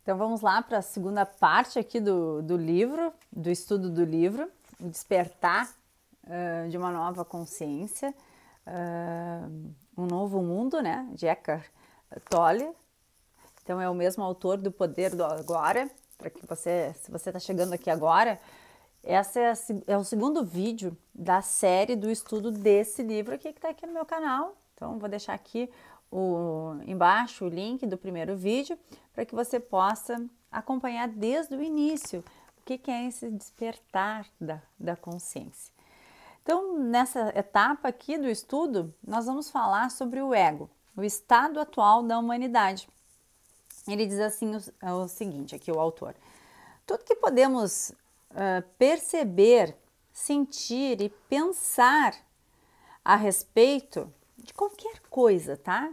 Então vamos lá para a segunda parte aqui do livro, do estudo do livro, o despertar de uma nova consciência, um novo mundo, né, de Eckhart Tolle. Então é o mesmo autor do Poder do Agora, para que você, se você está chegando aqui agora, esse é o segundo vídeo da série do estudo desse livro aqui que está aqui no meu canal. Então vou deixar aqui embaixo o link do primeiro vídeo para que você possa acompanhar desde o início o que é esse despertar da consciência. Então, nessa etapa aqui do estudo, nós vamos falar sobre o ego, o estado atual da humanidade. Ele diz assim o seguinte, aqui o autor: tudo que podemos perceber, sentir e pensar a respeito de qualquer coisa, tá?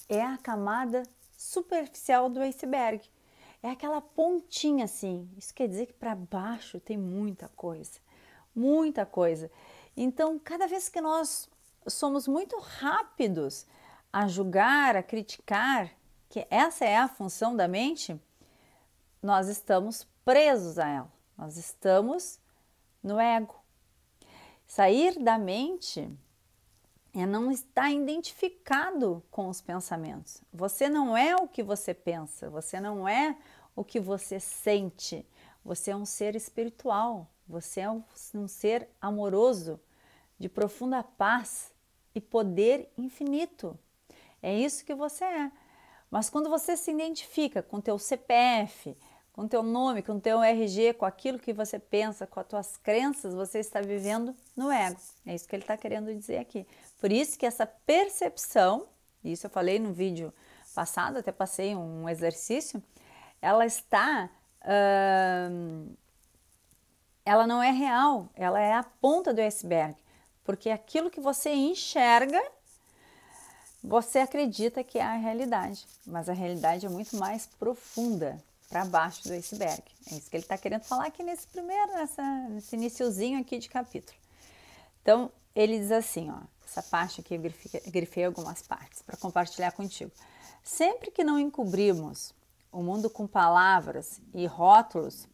É a camada superficial do iceberg. É aquela pontinha assim. Isso quer dizer que para baixo tem muita coisa. Muita coisa. Então, cada vez que nós somos muito rápidos a julgar, a criticar, que essa é a função da mente, nós estamos presos a ela. Nós estamos no ego. Sair da mente é não estar identificado com os pensamentos. Você não é o que você pensa, você não é o que você sente. Você é um ser espiritual, você é um ser amoroso, de profunda paz e poder infinito. É isso que você é. Mas quando você se identifica com teu CPF, com teu nome, com teu RG, com aquilo que você pensa, com as tuas crenças, você está vivendo no ego. É isso que ele está querendo dizer aqui. Por isso que essa percepção, isso eu falei no vídeo passado, até passei um exercício, ela está, ela não é real, ela é a ponta do iceberg, porque aquilo que você enxerga, você acredita que é a realidade, mas a realidade é muito mais profunda, para baixo do iceberg. É isso que ele está querendo falar aqui nesse iniciozinho aqui de capítulo. Então, ele diz assim, ó, essa parte aqui eu grifei algumas partes para compartilhar contigo. Sempre que não encobrimos o mundo com palavras e rótulos,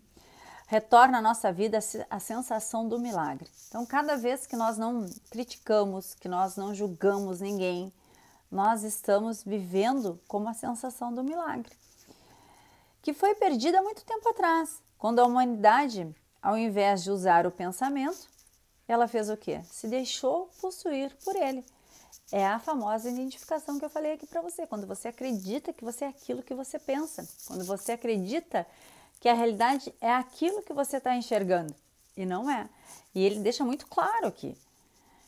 retorna à nossa vida a sensação do milagre. Então, cada vez que nós não criticamos, que nós não julgamos ninguém, nós estamos vivendo como a sensação do milagre, que foi perdida há muito tempo atrás, quando a humanidade, ao invés de usar o pensamento, ela fez o quê? Se deixou possuir por ele. É a famosa identificação que eu falei aqui para você, quando você acredita que você é aquilo que você pensa, quando você acredita que a realidade é aquilo que você está enxergando, e não é. E ele deixa muito claro aqui.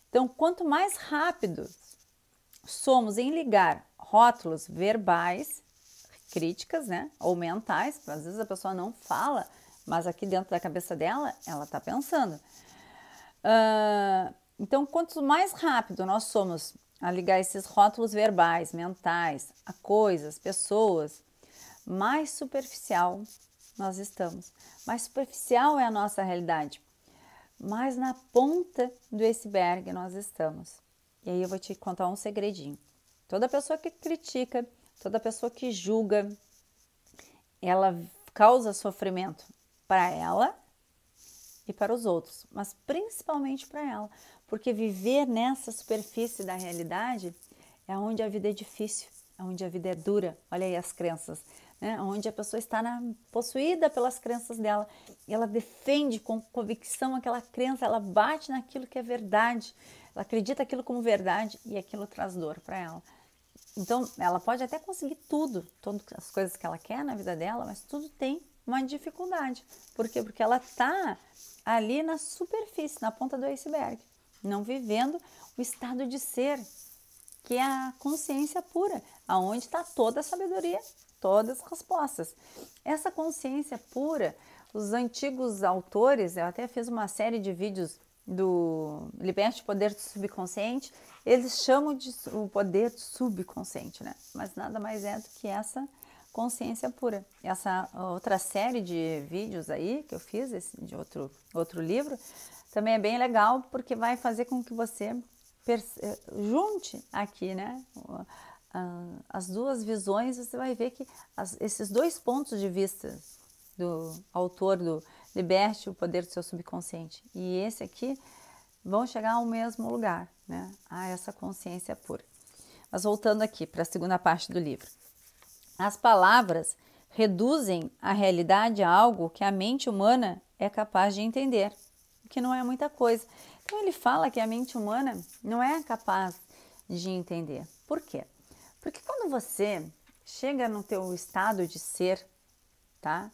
Então, quanto mais rápido somos em ligar rótulos verbais, críticas, né, ou mentais, às vezes a pessoa não fala, mas aqui dentro da cabeça dela, ela está pensando. Então, quanto mais rápido nós somos a ligar esses rótulos verbais, mentais, a coisas, pessoas, mais superficial nós estamos. Mais superficial é a nossa realidade. Mais na ponta do iceberg nós estamos. E aí eu vou te contar um segredinho. Toda pessoa que critica, toda pessoa que julga, ela causa sofrimento para ela e para os outros, mas principalmente para ela, porque viver nessa superfície da realidade é onde a vida é difícil, é onde a vida é dura. Olha aí as crenças, né? Onde a pessoa está possuída pelas crenças dela, e ela defende com convicção aquela crença, ela bate naquilo que é verdade, ela acredita aquilo como verdade e aquilo traz dor para ela. Então, ela pode até conseguir tudo, todas as coisas que ela quer na vida dela, mas tudo tem uma dificuldade. Por quê? Porque ela está ali na superfície, na ponta do iceberg, não vivendo o estado de ser, que é a consciência pura, aonde está toda a sabedoria, todas as respostas. Essa consciência pura, os antigos autores, eu até fiz uma série de vídeos do Liberte o Poder do Subconsciente, eles chamam de o poder subconsciente, né? Mas nada mais é do que essa consciência pura. Essa outra série de vídeos aí que eu fiz, de outro livro, também é bem legal, porque vai fazer com que você junte aqui, né, as duas visões, você vai ver que esses dois pontos de vista do autor do Liberte o Poder do Seu Subconsciente e esse aqui vão chegar ao mesmo lugar, né? A essa consciência pura. Mas voltando aqui para a segunda parte do livro. As palavras reduzem a realidade a algo que a mente humana é capaz de entender, o que não é muita coisa. Então ele fala que a mente humana não é capaz de entender. Por quê? Porque quando você chega no teu estado de ser, tá?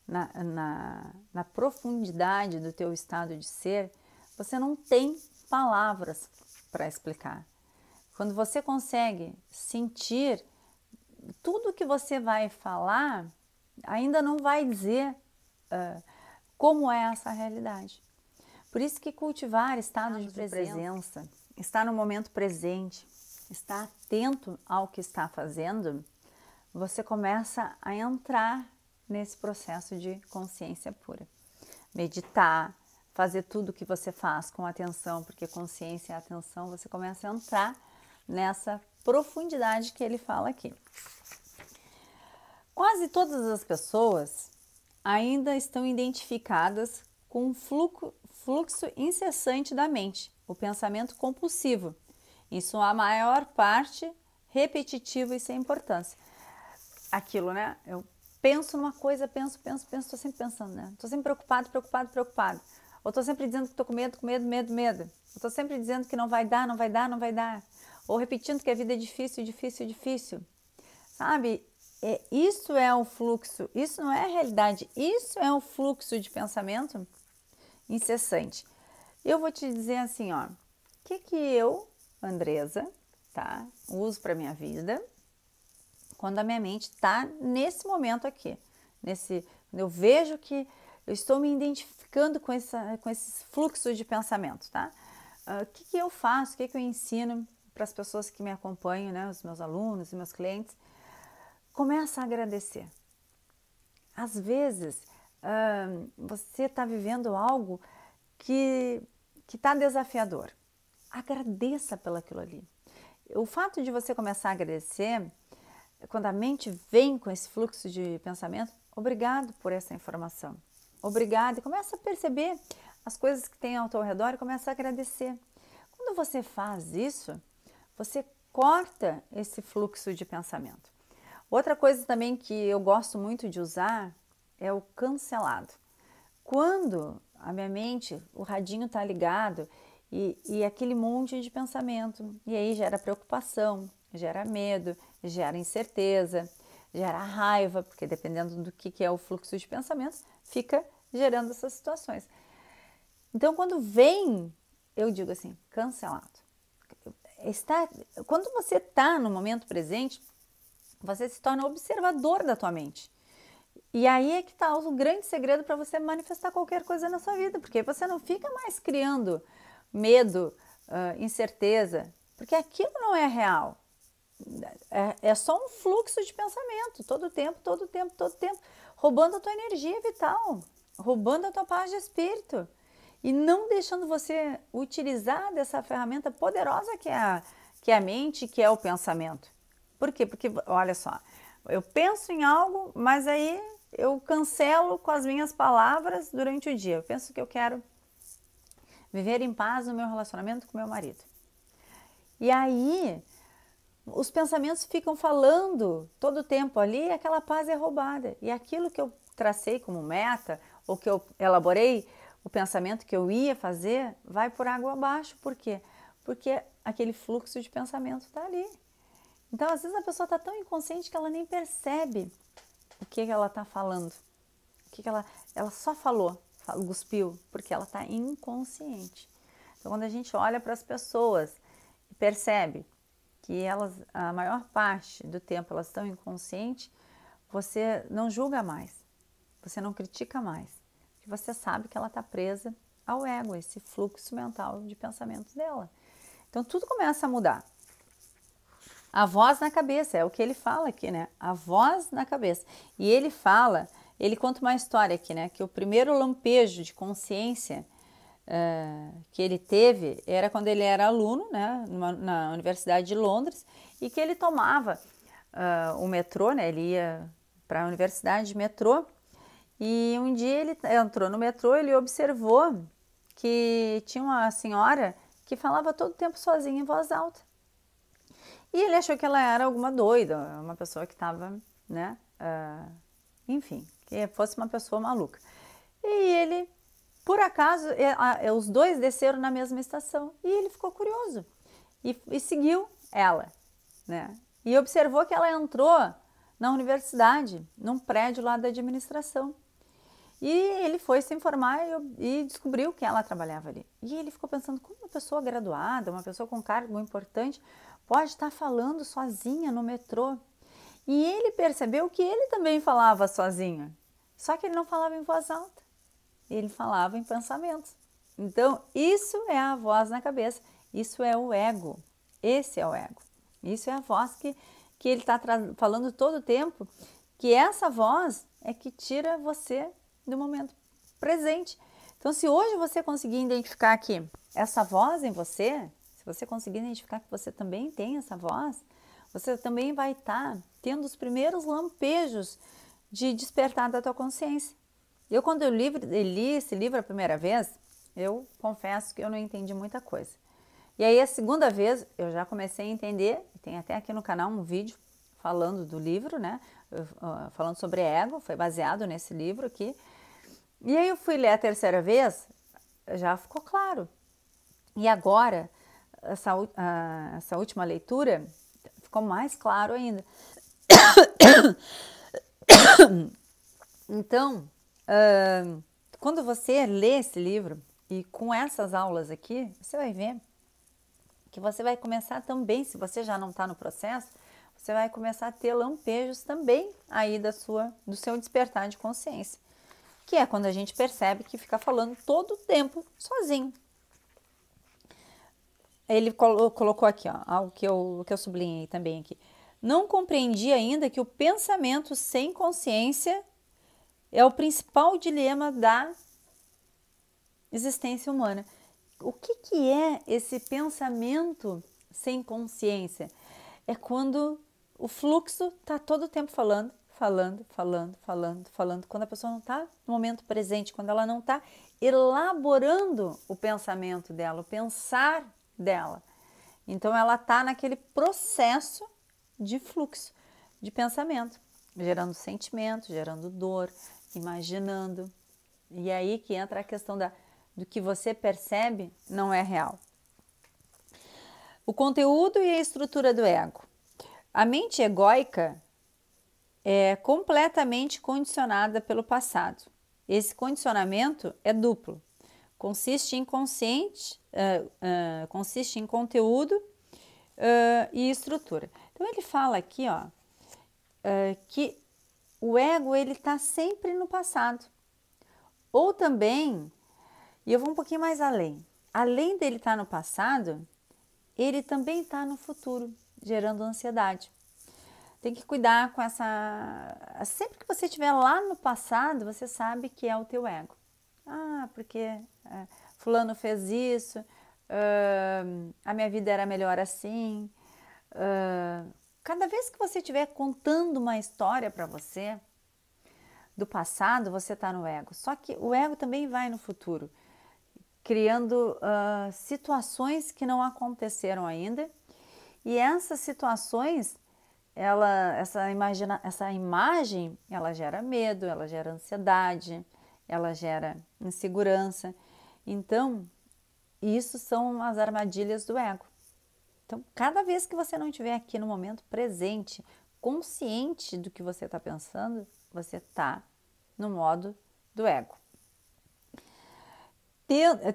Na profundidade do teu estado de ser, você não tem palavras para explicar. Quando você consegue sentir, tudo que você vai falar ainda não vai dizer como é essa realidade. Por isso que cultivar estado de presença, estar no momento presente, estar atento ao que está fazendo, você começa a entrar nesse processo de consciência pura. Meditar, fazer tudo o que você faz com atenção, porque consciência é atenção, você começa a entrar nessa profundidade que ele fala aqui. Quase todas as pessoas ainda estão identificadas com um fluxo incessante da mente, o pensamento compulsivo, em sua maior parte repetitivo e sem importância. Aquilo, né? Eu penso numa coisa, penso, estou sempre pensando, né? Estou sempre preocupado. Ou estou sempre dizendo que estou com medo. Ou estou sempre dizendo que não vai dar. Ou repetindo que a vida é difícil. Sabe? Isso é o fluxo, isso não é a realidade, isso é um fluxo de pensamento incessante. Eu vou te dizer assim, ó, o que eu, Andresa, tá, uso para minha vida quando a minha mente está nesse momento aqui, quando eu vejo que eu estou me identificando com esses fluxos de pensamento, tá? O que eu faço, o que eu ensino para as pessoas que me acompanham, né, os meus alunos e meus clientes? Começa a agradecer. Às vezes, você está vivendo algo que está desafiador. Agradeça pelaquilo ali. O fato de você começar a agradecer, quando a mente vem com esse fluxo de pensamento, obrigado por essa informação. Obrigado. E começa a perceber as coisas que tem ao teu redor e começa a agradecer. Quando você faz isso, você corta esse fluxo de pensamento. Outra coisa também que eu gosto muito de usar é o cancelado. Quando a minha mente, o radinho está ligado e aquele monte de pensamento, e aí gera preocupação, gera medo, gera incerteza, gera raiva, porque dependendo do que é o fluxo de pensamento, fica gerando essas situações. Então, quando vem, eu digo assim, cancelado. Quando você está no momento presente, você se torna observador da tua mente. E aí é que está o grande segredo para você manifestar qualquer coisa na sua vida, porque você não fica mais criando medo, incerteza, porque aquilo não é real. É só um fluxo de pensamento, todo tempo, roubando a tua energia vital, roubando a tua paz de espírito e não deixando você utilizar dessa ferramenta poderosa que é a mente, que é o pensamento. Por quê? Porque, olha só, eu penso em algo, mas aí eu cancelo com as minhas palavras durante o dia. Eu penso que eu quero viver em paz no meu relacionamento com meu marido. E aí, os pensamentos ficam falando todo o tempo ali e aquela paz é roubada. E aquilo que eu tracei como meta, ou que eu elaborei, o pensamento que eu ia fazer, vai por água abaixo. Por quê? Porque aquele fluxo de pensamento está ali. Então, às vezes a pessoa está tão inconsciente que ela nem percebe o que ela está falando. Ela só falou, cuspiu, porque ela está inconsciente. Então, quando a gente olha para as pessoas e percebe que elas, a maior parte do tempo, elas estão inconscientes, você não julga mais, você não critica mais, porque você sabe que ela está presa ao ego, esse fluxo mental de pensamentos dela. Então, tudo começa a mudar. A voz na cabeça, é o que ele fala aqui, né? A voz na cabeça. E ele conta uma história aqui, né? Que o primeiro lampejo de consciência que ele teve era quando ele era aluno, né, na Universidade de Londres, e que ele tomava o metrô, né, ele ia para a universidade de metrô, e um dia ele entrou no metrô, ele observou que tinha uma senhora que falava todo o tempo sozinha em voz alta. E ele achou que ela era alguma doida, uma pessoa que estava, né, enfim, que fosse uma pessoa maluca. E ele, por acaso, os dois desceram na mesma estação e ele ficou curioso e seguiu ela, né? E observou que ela entrou na universidade, num prédio lá da administração. E ele foi se informar e descobriu que ela trabalhava ali. E ele ficou pensando, como uma pessoa graduada, uma pessoa com cargo importante, pode estar falando sozinha no metrô? E ele percebeu que ele também falava sozinho, só que ele não falava em voz alta, ele falava em pensamentos. Então, isso é a voz na cabeça, isso é o ego, esse é o ego. Isso é a voz que ele está falando todo o tempo, que essa voz é que tira você do momento presente. Então, se hoje você conseguir identificar aqui essa voz em você, se você conseguir identificar que você também tem essa voz, você também vai estar tendo os primeiros lampejos de despertar da tua consciência. Eu, quando eu li esse livro a primeira vez, eu confesso que eu não entendi muita coisa. E aí, a segunda vez, eu já comecei a entender, tem até aqui no canal um vídeo falando do livro, né? Falando sobre ego, foi baseado nesse livro aqui. E aí eu fui ler a terceira vez, já ficou claro. E agora, essa última leitura, ficou mais claro ainda. Então, quando você lê esse livro, e com essas aulas aqui, você vai ver que você vai começar também, se você já não está no processo, você vai começar a ter lampejos também aí do seu despertar de consciência, que é quando a gente percebe que fica falando todo o tempo sozinho. Ele colocou aqui, ó, algo que eu sublinhei também aqui. Não compreendi ainda que o pensamento sem consciência é o principal dilema da existência humana. O que é esse pensamento sem consciência? É quando o fluxo está todo o tempo falando, quando a pessoa não está no momento presente, quando ela não está elaborando o pensamento dela, o pensar dela. Então, ela está naquele processo de fluxo de pensamento, gerando sentimento, gerando dor, imaginando. E aí que entra a questão do que você percebe não é real. O conteúdo e a estrutura do ego. A mente egóica é completamente condicionada pelo passado. Esse condicionamento é duplo. Consiste em conteúdo e estrutura. Então ele fala aqui, ó, que o ego ele está sempre no passado. Ou também, e eu vou um pouquinho mais além. Além dele estar no passado, ele também está no futuro, gerando ansiedade. Tem que cuidar com essa... Sempre que você estiver lá no passado, você sabe que é o teu ego. Ah, porque fulano fez isso, a minha vida era melhor assim. Cada vez que você estiver contando uma história para você, do passado, você está no ego. Só que o ego também vai no futuro, criando situações que não aconteceram ainda. E essas situações, essa imagem, ela gera medo, ela gera ansiedade, ela gera insegurança. Então, isso são as armadilhas do ego. Então, cada vez que você não estiver aqui no momento presente, consciente do que você está pensando, você está no modo do ego.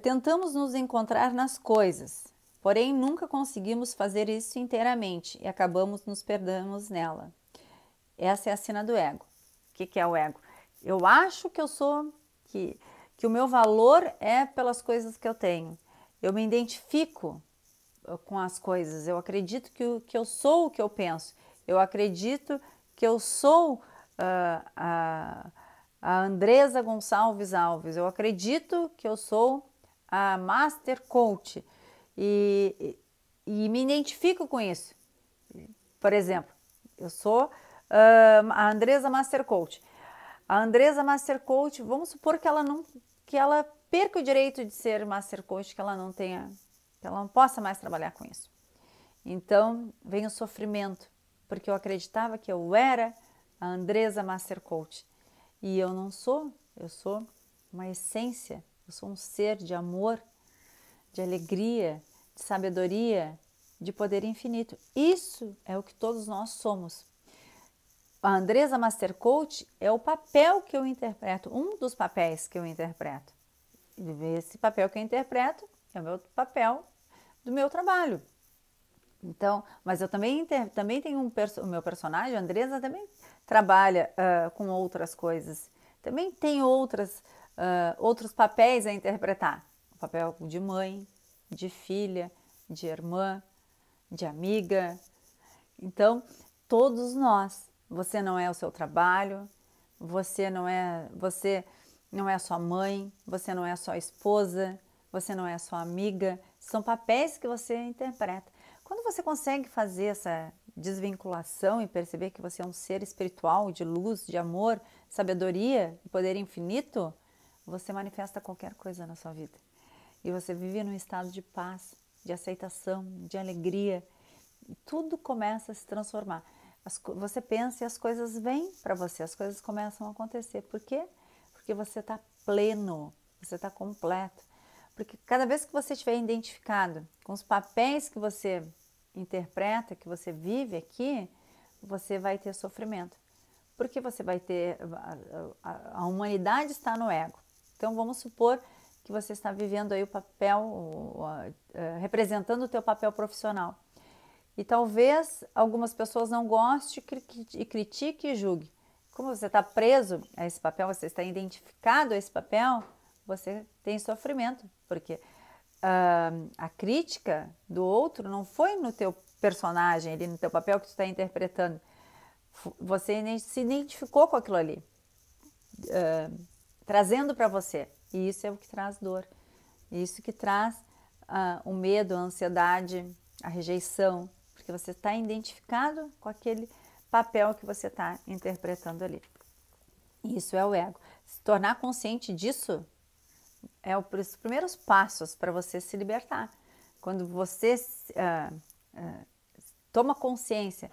Tentamos nos encontrar nas coisas, porém nunca conseguimos fazer isso inteiramente e acabamos nos perdendo nela. Essa é a sina do ego. O que é o ego? Eu acho que eu sou, que o meu valor é pelas coisas que eu tenho. Eu me identifico com as coisas, eu acredito que eu sou o que eu penso, eu acredito que eu sou a Andresa Gonçalves Alves, eu acredito que eu sou a Master Coach e me identifico com isso. Por exemplo, eu sou a Andresa Master Coach. A Andresa Master Coach, vamos supor que ela perca o direito de ser Master Coach, que ela não possa mais trabalhar com isso. Então, vem o sofrimento, porque eu acreditava que eu era a Andresa Master Coach. E eu não sou, eu sou uma essência, eu sou um ser de amor, de alegria, de sabedoria, de poder infinito. Isso é o que todos nós somos. A Andresa Master Coach é o papel que eu interpreto, um dos papéis que eu interpreto. Esse papel que eu interpreto é o meu papel do meu trabalho. Então, mas eu também tenho o meu personagem, a Andresa, também trabalha com outras coisas. Também tem outros papéis a interpretar. O papel de mãe, de filha, de irmã, de amiga. Então, todos nós. Você não é o seu trabalho, você não é a sua mãe, você não é a sua esposa, você não é a sua amiga. São papéis que você interpreta. Quando você consegue fazer essa desvinculação e perceber que você é um ser espiritual, de luz, de amor, sabedoria e poder infinito, você manifesta qualquer coisa na sua vida. E você vive num estado de paz, de aceitação, de alegria. E tudo começa a se transformar. Você pensa e as coisas vêm para você, as coisas começam a acontecer. Por quê? Porque você está pleno, você está completo. Porque cada vez que você estiver identificado com os papéis que você interpreta, que você vive aqui, você vai ter sofrimento. Porque você vai ter... A humanidade está no ego. Então, vamos supor que você está vivendo aí o papel, representando o teu papel profissional. E talvez algumas pessoas não gostem e critiquem e julguem. Como você está preso a esse papel, você está identificado a esse papel, você tem sofrimento, porque a crítica do outro não foi no teu personagem, ali no teu papel que tu está interpretando. Você se identificou com aquilo ali, trazendo para você. E isso é o que traz dor. Isso que traz o medo, a ansiedade, a rejeição, porque você está identificado com aquele papel que você está interpretando ali. Isso é o ego. Se tornar consciente disso é os primeiros passos para você se libertar. Quando você toma consciência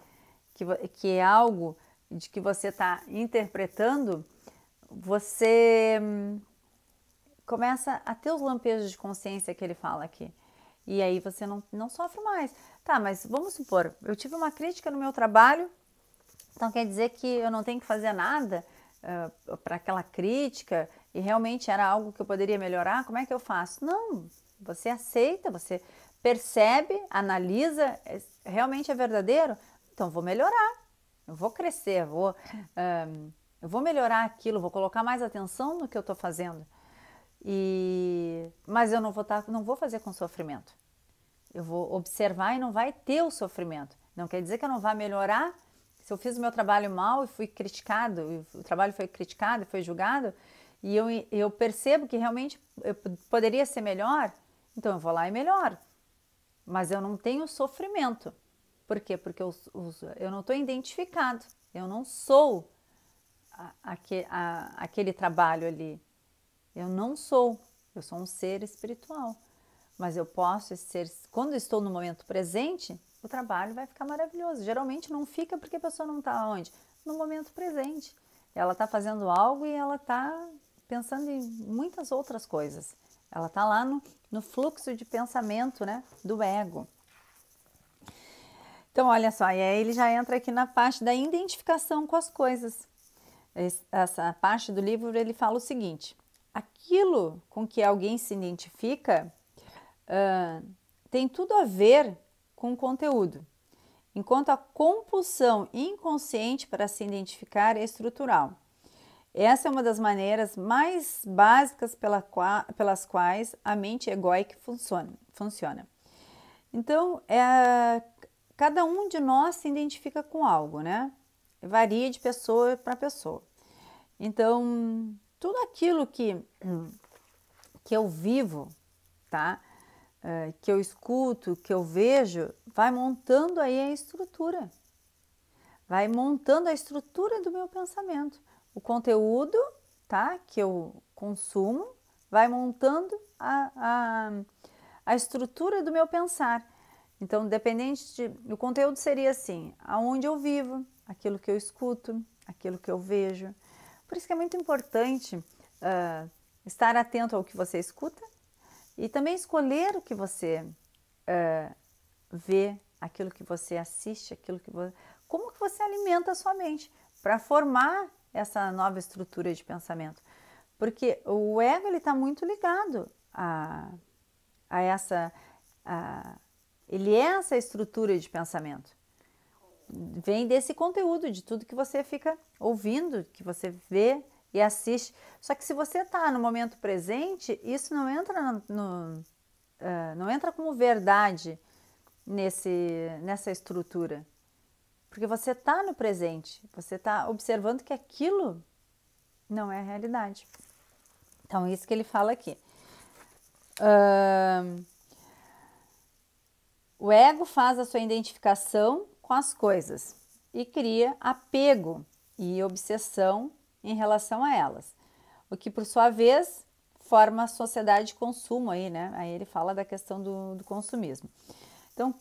que é algo de que você está interpretando, você começa a ter os lampejos de consciência que ele fala aqui. E aí você não sofre mais. Tá, mas vamos supor, eu tive uma crítica no meu trabalho, então quer dizer que eu não tenho que fazer nada para aquela crítica e realmente era algo que eu poderia melhorar? Como é que eu faço? Não, você aceita, você percebe, analisa, realmente é verdadeiro? Então eu vou melhorar, eu vou crescer, eu vou melhorar aquilo, vou colocar mais atenção no que eu estou fazendo. Mas eu não vou fazer com sofrimento. Eu vou observar e não vai ter o sofrimento. Não quer dizer que eu não vá melhorar. Se eu fiz o meu trabalho mal e fui criticado, o trabalho foi criticado e foi julgado, e eu percebo que realmente eu poderia ser melhor, então eu vou lá e melhoro. Mas eu não tenho sofrimento. Por quê? Porque eu não estou identificado. Eu não sou aquele trabalho ali. Eu não sou. Eu sou um ser espiritual. Mas eu posso ser... Quando estou no momento presente, o trabalho vai ficar maravilhoso. Geralmente não fica porque a pessoa não está onde? No momento presente. Ela está fazendo algo e ela está pensando em muitas outras coisas. Ela está lá no fluxo de pensamento, né, do ego. Então, olha só, e aí ele já entra aqui na parte da identificação com as coisas. Essa parte do livro, ele fala o seguinte: aquilo com que alguém se identifica tem tudo a ver com o conteúdo, enquanto a compulsão inconsciente para se identificar é estrutural. Essa é uma das maneiras mais básicas pelas quais a mente egóica funciona. Então, cada um de nós se identifica com algo, né? Varia de pessoa para pessoa. Então, tudo aquilo que eu vivo, tá? Que eu escuto, que eu vejo, vai montando aí a estrutura. Vai montando a estrutura do meu pensamento. O conteúdo, tá? Que eu consumo, vai montando a estrutura do meu pensar. Então, o conteúdo seria assim, aonde eu vivo, aquilo que eu escuto, aquilo que eu vejo. Por isso que é muito importante estar atento ao que você escuta e também escolher o que você vê, aquilo que você assiste, como que você alimenta a sua mente para formar essa nova estrutura de pensamento. Porque o ego está muito ligado a essa... ele é essa estrutura de pensamento. Vem desse conteúdo, de tudo que você fica ouvindo, que você vê e assiste. Só que se você está no momento presente, isso não entra não entra como verdade nessa estrutura. Porque você está no presente, você está observando que aquilo não é realidade. Então, isso que ele fala aqui. O ego faz a sua identificação com as coisas e cria apego e obsessão em relação a elas, o que por sua vez forma a sociedade de consumo aí, né? Aí ele fala da questão do consumismo. Então,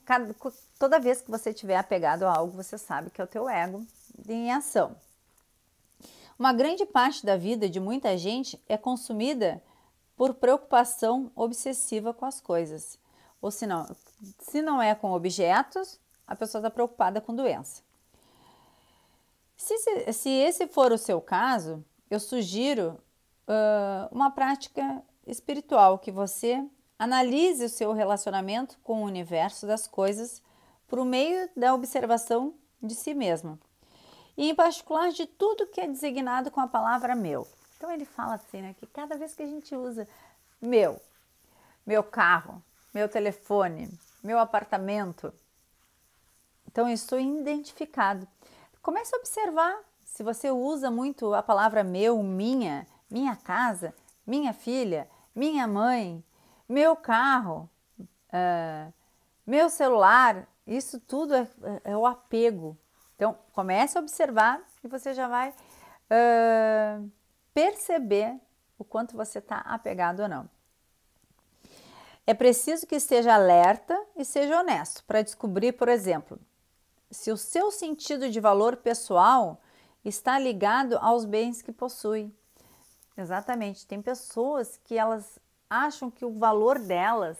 toda vez que você estiver apegado a algo, você sabe que é o teu ego em ação. Uma grande parte da vida de muita gente é consumida por preocupação obsessiva com as coisas. Ou se não é com objetos, a pessoa está preocupada com doença. Se esse for o seu caso, eu sugiro uma prática espiritual, que você analise o seu relacionamento com o universo das coisas por meio da observação de si mesmo. E em particular de tudo que é designado com a palavra meu. Então ele fala assim, né, que cada vez que a gente usa meu carro, meu telefone, meu apartamento, então eu estou identificado. Comece a observar se você usa muito a palavra meu, minha casa, minha filha, minha mãe, meu carro, meu celular, isso tudo é o apego. Então, comece a observar e você já vai perceber o quanto você está apegado ou não. É preciso que esteja alerta e seja honesto para descobrir, por exemplo, se o seu sentido de valor pessoal está ligado aos bens que possui. Exatamente, tem pessoas que elas acham que o valor delas,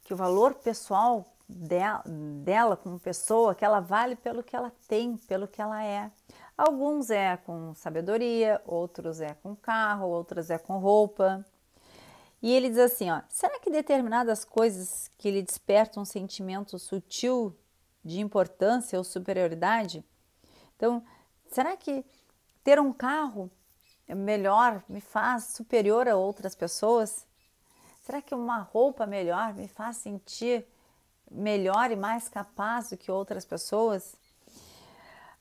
que o valor pessoal dela como pessoa, que ela vale pelo que ela tem, pelo que ela é. Alguns é com sabedoria, outros é com carro, outros é com roupa. E ele diz assim, ó, será que determinadas coisas que lhe despertam um sentimento sutil de importância ou superioridade? Então, será que ter um carro melhor me faz superior a outras pessoas? Será que uma roupa melhor me faz sentir melhor e mais capaz do que outras pessoas?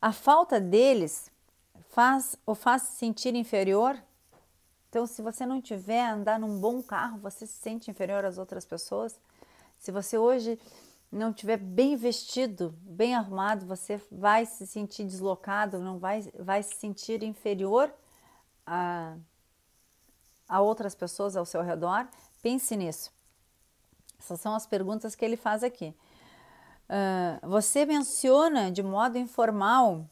A falta deles o faz se sentir inferior? Então, se você não tiver andar num bom carro, você se sente inferior às outras pessoas? Se você hoje não tiver bem vestido, bem arrumado, você vai se sentir deslocado, não vai se sentir inferior a outras pessoas ao seu redor? Pense nisso. Essas são as perguntas que ele faz aqui. Você menciona de modo informal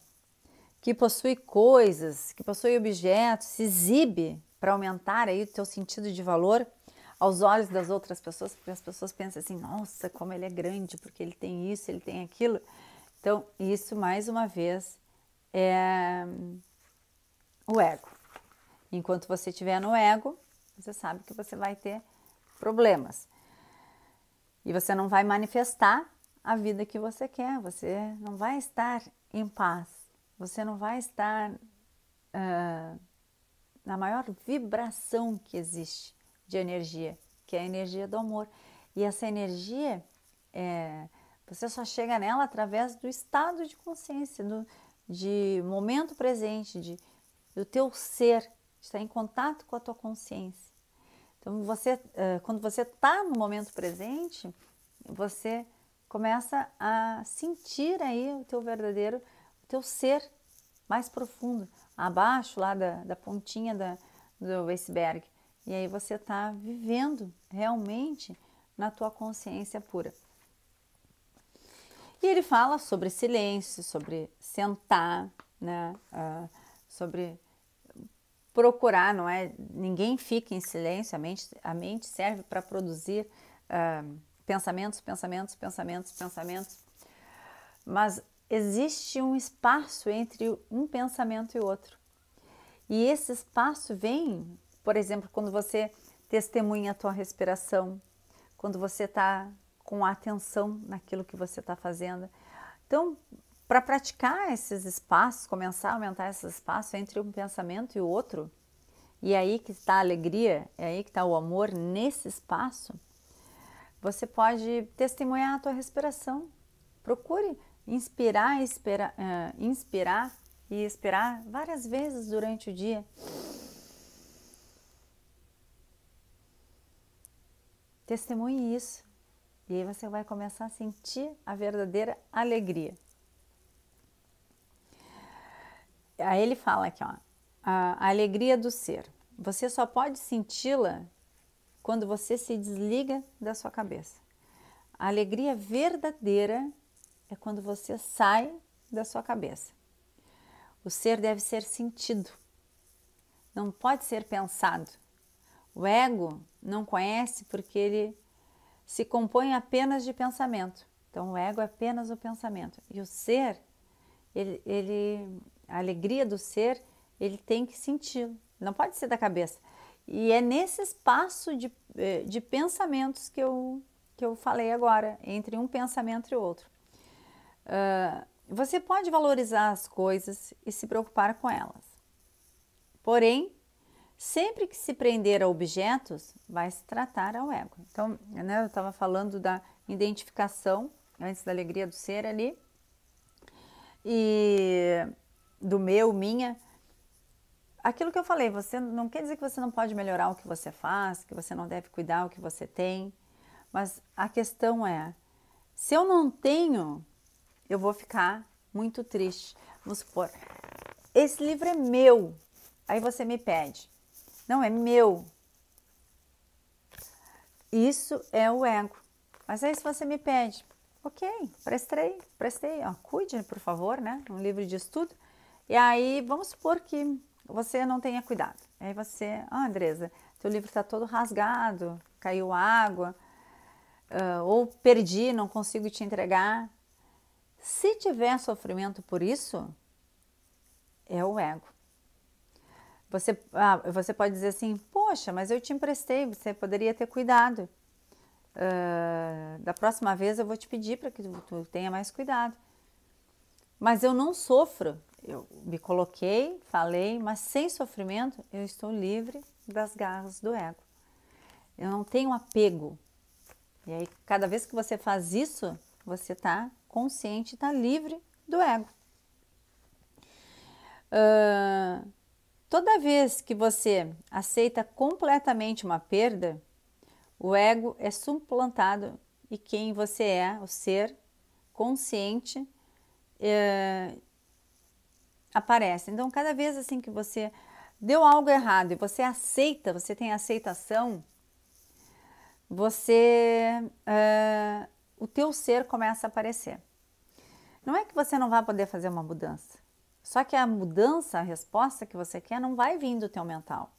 que possui coisas, que possui objetos, se exibe para aumentar aí o teu sentido de valor aos olhos das outras pessoas, porque as pessoas pensam assim, nossa, como ele é grande, porque ele tem isso, ele tem aquilo. Então, isso, mais uma vez, é o ego. Enquanto você estiver no ego, você sabe que você vai ter problemas. E você não vai manifestar a vida que você quer, você não vai estar em paz, você não vai estar na maior vibração que existe de energia, que é a energia do amor. E essa energia, você só chega nela através do estado de consciência, de momento presente, do teu ser, de estar em contato com a tua consciência. Então, quando você está no momento presente, você começa a sentir aí o teu verdadeiro, o teu ser mais profundo, abaixo lá da pontinha do iceberg. E aí você está vivendo realmente na tua consciência pura. E ele fala sobre silêncio, sobre sentar, né? Sobre procurar, não é? Ninguém fica em silêncio, a mente serve para produzir pensamentos, mas existe um espaço entre um pensamento e outro. E esse espaço vem, por exemplo, quando você testemunha a tua respiração, quando você está com a atenção naquilo que você está fazendo. Então, para praticar esses espaços, começar a aumentar esses espaços entre um pensamento e o outro, e é aí que está a alegria, é aí que está o amor nesse espaço, você pode testemunhar a tua respiração. Procure inspirar e expirar várias vezes durante o dia. Testemunhe isso. E aí você vai começar a sentir a verdadeira alegria. Aí ele fala aqui, ó, a alegria do ser. Você só pode senti-la quando você se desliga da sua cabeça. A alegria verdadeira é quando você sai da sua cabeça. O ser deve ser sentido, não pode ser pensado. O ego não conhece porque ele se compõe apenas de pensamento. Então o ego é apenas o pensamento. E o ser, a alegria do ser, ele tem que senti-lo, não pode ser da cabeça. E é nesse espaço de pensamentos que eu falei agora, entre um pensamento e outro. Você pode valorizar as coisas e se preocupar com elas. Porém, sempre que se prender a objetos, vai se tratar ao ego. Então, né, eu estava falando da identificação, antes da alegria do ser ali, e do meu, minha. Aquilo que eu falei, você não quer dizer que você não pode melhorar o que você faz, que você não deve cuidar o que você tem, mas a questão é, se eu não tenho, eu vou ficar muito triste. Vamos supor, esse livro é meu, aí você me pede, não, é meu. Isso é o ego. Mas aí se você me pede, ok, prestei, ó, cuide, por favor, né, um livro de estudo, e aí vamos supor que você não tenha cuidado. Aí você, Andresa, teu livro está todo rasgado, caiu água, ou perdi, não consigo te entregar. Se tiver sofrimento por isso, é o ego. Você pode dizer assim, poxa, mas eu te emprestei, você poderia ter cuidado. Da próxima vez eu vou te pedir para que tu tenha mais cuidado. Mas eu não sofro. Eu me coloquei, falei, mas sem sofrimento eu estou livre das garras do ego. Eu não tenho apego. E aí, cada vez que você faz isso, você está consciente, está livre do ego. Toda vez que você aceita completamente uma perda, o ego é suplantado e quem você é, o ser consciente, aparece. Então, cada vez assim que você deu algo errado e você aceita, você tem aceitação, o teu ser começa a aparecer. Não é que você não vai poder fazer uma mudança, só que a mudança, a resposta que você quer não vai vir do teu mental,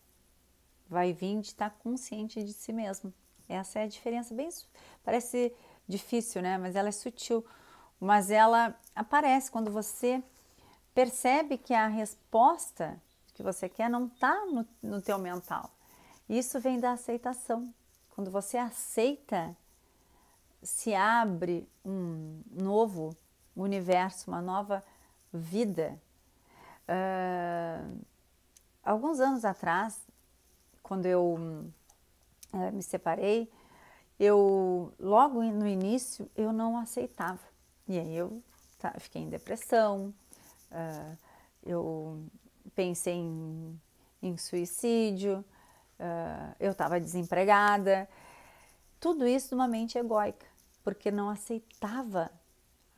vai vir de estar consciente de si mesmo. Essa é a diferença, bem, parece difícil, né? Mas ela é sutil, mas ela aparece quando você percebe que a resposta que você quer não está no teu mental. Isso vem da aceitação. Quando você aceita, se abre um novo universo, uma nova vida. Alguns anos atrás, quando eu me separei, logo no início eu não aceitava. E aí eu fiquei em depressão, eu pensei em suicídio, eu estava desempregada. Tudo isso numa mente egóica, porque não aceitava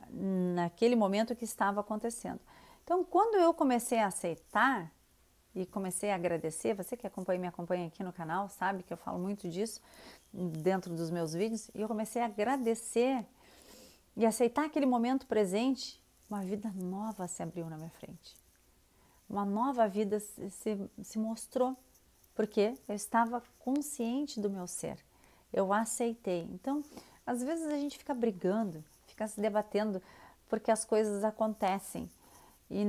naquele momento o que estava acontecendo. Então, quando eu comecei a aceitar e comecei a agradecer, você que me acompanha aqui no canal sabe que eu falo muito disso dentro dos meus vídeos, e eu comecei a agradecer e aceitar aquele momento presente, uma vida nova se abriu na minha frente. Uma nova vida se mostrou, porque eu estava consciente do meu ser. Eu aceitei. Então, às vezes a gente fica brigando, fica se debatendo, porque as coisas acontecem e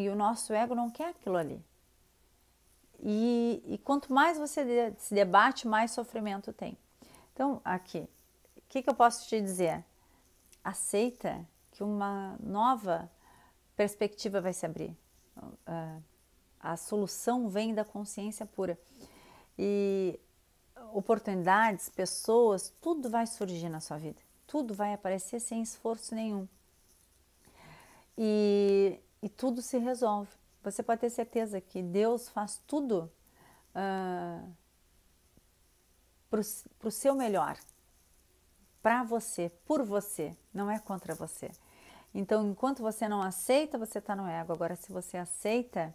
o nosso ego não quer aquilo ali. E quanto mais você se debate, mais sofrimento tem. Então, aqui, o que eu posso te dizer? Aceita que uma nova perspectiva vai se abrir. A solução vem da consciência pura. E oportunidades, pessoas, tudo vai surgir na sua vida. Tudo vai aparecer sem esforço nenhum. E tudo se resolve. Você pode ter certeza que Deus faz tudo para o seu melhor, para você, por você, não é contra você. Então, enquanto você não aceita, você está no ego. Agora, se você aceita,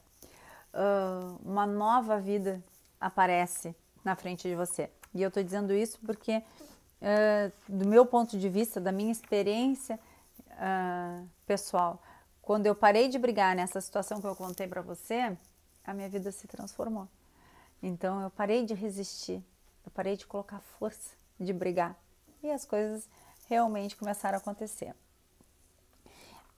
uma nova vida aparece na frente de você. E eu estou dizendo isso porque, do meu ponto de vista, da minha experiência pessoal, quando eu parei de brigar nessa situação que eu contei para você, a minha vida se transformou. Então, eu parei de resistir, eu parei de colocar força, de brigar. E as coisas realmente começaram a acontecer.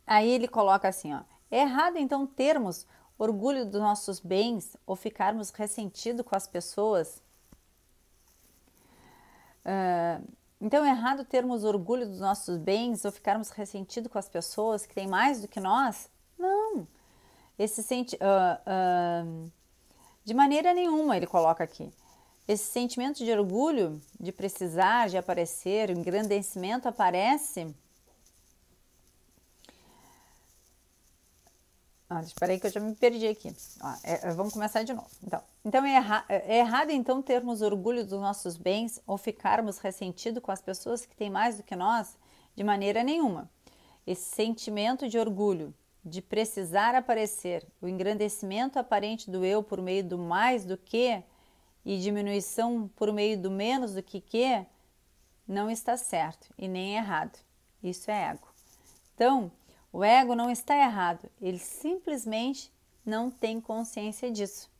Aí ele coloca assim, ó, é errado então termos orgulho dos nossos bens ou ficarmos ressentidos com as pessoas? Então é errado termos orgulho dos nossos bens ou ficarmos ressentidos com as pessoas que têm mais do que nós? Não. De maneira nenhuma, ele coloca aqui. Esse sentimento de orgulho, de precisar, de aparecer, o engrandecimento aparece... Espera aí que eu já me perdi aqui. Vamos começar de novo. Então é errado então termos orgulho dos nossos bens ou ficarmos ressentidos com as pessoas que têm mais do que nós? De maneira nenhuma. Esse sentimento de orgulho, de precisar aparecer, o engrandecimento aparente do eu por meio do mais do que e diminuição por meio do menos do que não está certo e nem errado. Isso é ego. Então, o ego não está errado, ele simplesmente não tem consciência disso.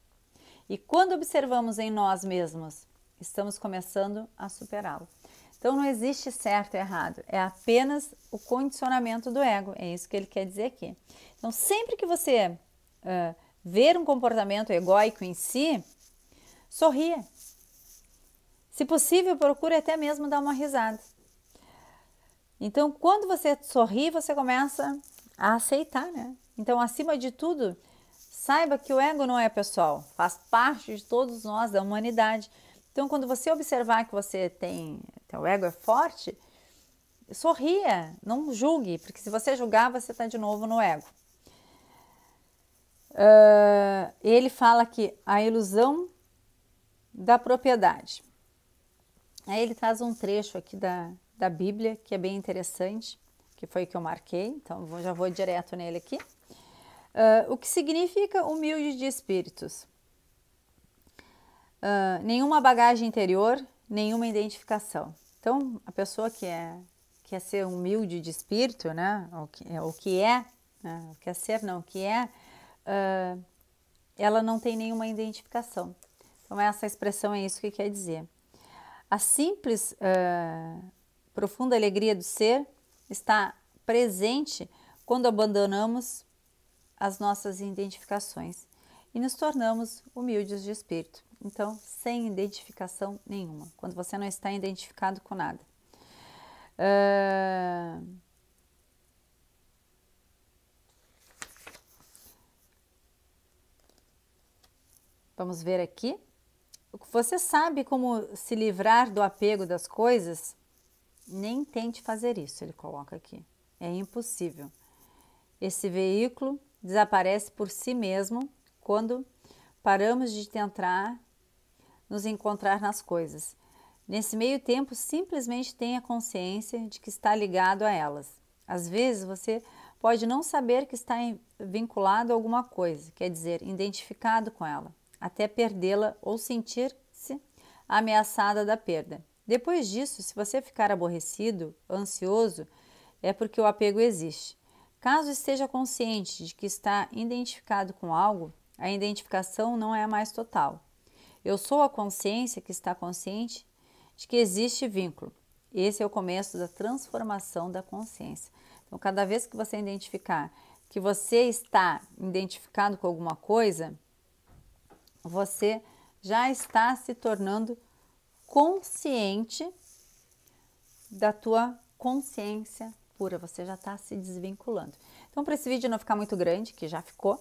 E quando observamos em nós mesmos, estamos começando a superá-lo. Então não existe certo e errado, é apenas o condicionamento do ego, é isso que ele quer dizer aqui. Então sempre que você ver um comportamento egóico em si, sorria. Se possível, procure até mesmo dar uma risada. Então, quando você sorri, você começa a aceitar, né? Então, acima de tudo, saiba que o ego não é pessoal, faz parte de todos nós, da humanidade. Então, quando você observar que você teu ego é forte, sorria, não julgue, porque se você julgar, você está de novo no ego. Ele fala que a ilusão da propriedade. Aí ele traz um trecho aqui da Bíblia, que é bem interessante, que foi o que eu marquei, então já vou direto nele aqui. O que significa humilde de espíritos? Nenhuma bagagem interior, nenhuma identificação. Então, a pessoa que quer ser humilde de espírito, né? Quer ser, não, ela não tem nenhuma identificação. Então, essa expressão é isso que quer dizer. A simples, profunda alegria do ser está presente quando abandonamos as nossas identificações e nos tornamos humildes de espírito. Então, sem identificação nenhuma, quando você não está identificado com nada. Vamos ver aqui. Você sabe como se livrar do apego das coisas? Nem tente fazer isso, ele coloca aqui. É impossível. Esse veículo desaparece por si mesmo quando paramos de tentar nos encontrar nas coisas. Nesse meio tempo, simplesmente tenha consciência de que está ligado a elas. Às vezes, você pode não saber que está vinculado a alguma coisa, quer dizer, identificado com ela, até perdê-la ou sentir-se ameaçada da perda. Depois disso, se você ficar aborrecido, ansioso, é porque o apego existe. Caso esteja consciente de que está identificado com algo, a identificação não é mais total. Eu sou a consciência que está consciente de que existe vínculo. Esse é o começo da transformação da consciência. Então, cada vez que você identificar que você está identificado com alguma coisa, você já está se tornando consciente da tua consciência pura, você já está se desvinculando. Então, para esse vídeo não ficar muito grande, que já ficou,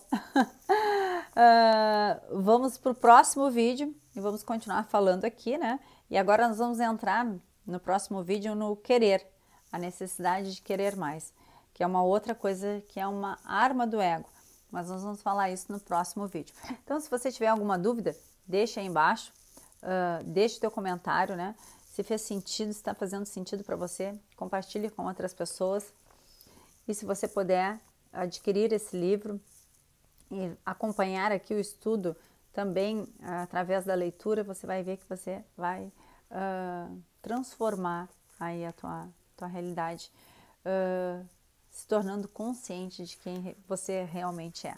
vamos para o próximo vídeo e vamos continuar falando aqui, né? E agora nós vamos entrar no próximo vídeo no querer, a necessidade de querer mais, que é uma outra coisa, que é uma arma do ego, mas nós vamos falar isso no próximo vídeo. Então, se você tiver alguma dúvida, deixa aí embaixo, deixa o teu comentário, né? Se fez sentido, se está fazendo sentido para você, compartilhe com outras pessoas. E se você puder adquirir esse livro e acompanhar aqui o estudo também através da leitura, você vai ver que você vai transformar aí a tua realidade, se tornando consciente de quem você realmente é.